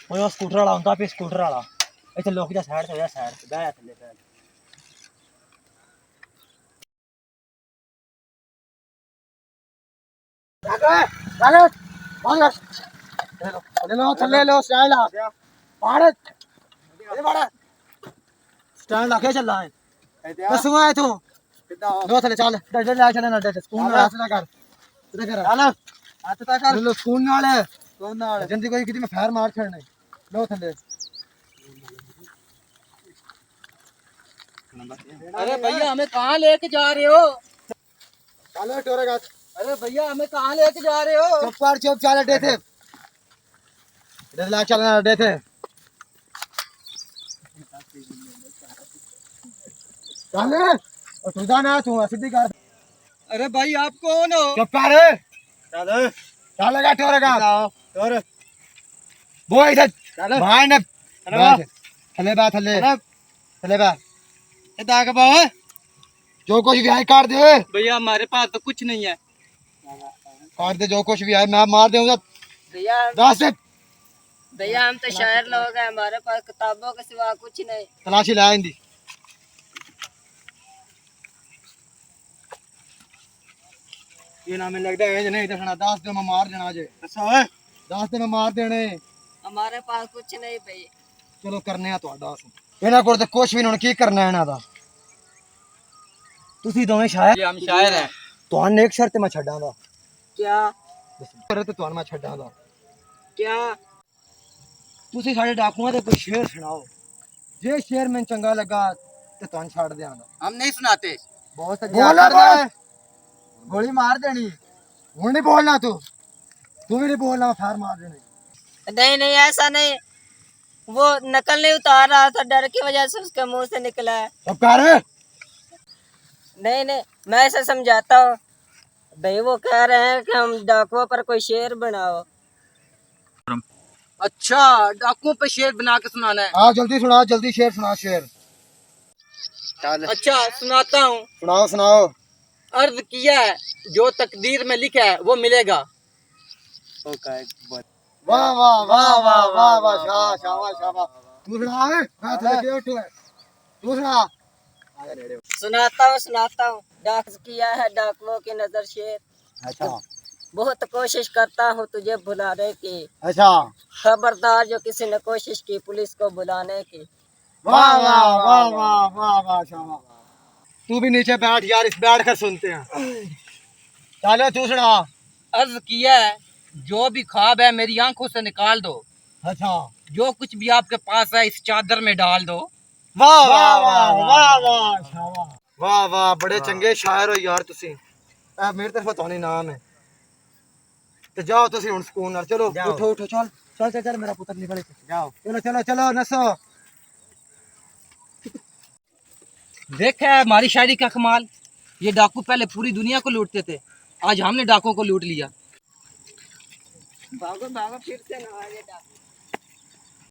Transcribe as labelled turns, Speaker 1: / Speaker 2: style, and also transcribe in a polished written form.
Speaker 1: वो स्कूटर वाला होंदा पे स्कूटर वाला इथे लोग जा साइड से बैठ थल्ले बैठ चले चले चले लो स्टाइल आ भारत ये बड़ा स्टैंड आके चल रहा है बस हुआ है तू लो चले चल डर ला चले ना डर स्कूल में हाथ ना कर इधर कर चल हाथ ता कर लो स्कूल नाल है कौन नाल जल्दी कोई किसी में फायर मार छड़ने लो थले
Speaker 2: अरे भैया हमें कहाँ लेके जा रहे हो?
Speaker 1: चलो टोरेगा
Speaker 2: अरे भैया हमें कहाँ लेके जा रहे हो?
Speaker 1: चुप कर चुप चल अड्डे थे इधर ला चलना अड्डे थे चल और तू जाना तू सीधी कर
Speaker 2: अरे भाई आप कौन हो?
Speaker 1: चुप कर चल चलेगा टोरेगा टोर वो इधर चल भाई ने थले बा थले बा
Speaker 2: इधर के बाबा
Speaker 1: जो कुछ भी है काट दे
Speaker 2: भैया हमारे पास तो कुछ नहीं है।
Speaker 1: काट दे जो कुछ भी है मैं मार दूंगा
Speaker 3: भैया
Speaker 1: दस
Speaker 3: भैया हम तो शायर लोग हैं, हमारे पास किताबों के सिवा कुछ नहीं।
Speaker 1: तलाशी ला इंदी ये ना मैं लगता है नहीं देखना 10 दे मैं मार देना जे अच्छा है 10 दे मैं मार देने
Speaker 3: हमारे पास कुछ नहीं भाई।
Speaker 1: चलो करने आ ਤੁਹਾਡਾ ਇਹਨਾਂ ਕੋਲ ਤੇ ਕੁਝ ਵੀ ਨਹੀਂ ਹੁਣ ਕੀ ਕਰਨਾ ਇਹਨਾਂ ਦਾ ਤੁਸੀਂ ਦੋਵੇਂ ਸ਼ਾਇਰ
Speaker 2: हम शायर हैं।
Speaker 1: ਤੁਹਾਨੂੰ ਇੱਕ ਸ਼ਰਤ ਮੈਂ ਛੱਡਾਂਗਾ
Speaker 3: क्या
Speaker 1: ਪਰ ਤੇ ਤੁਹਾਨੂੰ ਮੈਂ ਛੱਡਾਂਗਾ
Speaker 3: क्या
Speaker 1: ਤੁਸੀਂ ਸਾਡੇ ਡਾਕੂਆਂ ਦੇ ਕੋਈ ਸ਼ੇਰ ਸੁਣਾਓ ਜੇ ਸ਼ੇਰ ਮੈਨੂੰ ਚੰਗਾ ਲੱਗਾ ਤੇ ਤੁਹਾਨੂੰ ਛੱਡ ਦਿਆਂਗਾ
Speaker 2: हम नहीं सुनाते।
Speaker 1: ਬਹੁਤ ਅੱਛਾ ਕਰਦਾ ਹੈ ਗੋਲੀ ਮਾਰ ਦੇਣੀ ਹੁਣ ਨਹੀਂ ਬੋਲਣਾ ਤੂੰ ਵੀ नहीं बोलना फार मार देनी
Speaker 3: नहीं नहीं ऐसा नहीं, वो नकल नहीं उतार रहा था, डर की वजह से उसके मुंह से निकला है।
Speaker 1: अब कर
Speaker 3: नहीं नहीं मैं ऐसे समझाता हूँ भाई, वो कह रहे हैं कि हम डाकुओं पर कोई शेर बनाओ।
Speaker 2: अच्छा डाकुओं पे शेर बना के सुनाना है।
Speaker 1: हाँ जल्दी शेर सुना शेर
Speaker 2: अच्छा सुनाता हूँ।
Speaker 1: सुनाओ
Speaker 2: अर्ज किया है जो तकदीर में लिखा है वो मिलेगा।
Speaker 1: वाह वाह वाह वाह वाह वाह शाबाश तू सुना है हां थले उठ तू
Speaker 3: सुनाता हूँ डाक किया है डाकुओं की नजर शेर।
Speaker 1: अच्छा
Speaker 3: बहुत कोशिश करता हूँ तुझे भुलाने की,
Speaker 1: अच्छा
Speaker 3: खबरदार जो किसी ने कोशिश की पुलिस को बुलाने की।
Speaker 1: वाह वाह वाह वाह वाह वाह शाबाश तू भी नीचे बैठ यार इस बैठ कर सुनते हैं चलो तू सुना
Speaker 2: अर्ज किया है जो भी ख्वाब है मेरी आंखों से निकाल दो।
Speaker 1: अच्छा
Speaker 2: जो कुछ भी आपके पास है इस चादर में डाल दो।
Speaker 1: वाह वाह वाह वाह वाह शाबाश वाह वाह बड़े चंगे शायर हो यार तुसी मेरी तरफ तो नहीं नाम है तो जाओ तुसी हुन स्कूल नाल चलो उठो चल मेरा पुत्र निकल जाओ चलो नसो
Speaker 2: देखा है हमारी शायरी का कमाल। ये डाकू पहले पूरी दुनिया को लूटते थे, आज हमने डाकुओं को लूट लिया।
Speaker 3: भागो भागो फिर से ना आगे डाकू।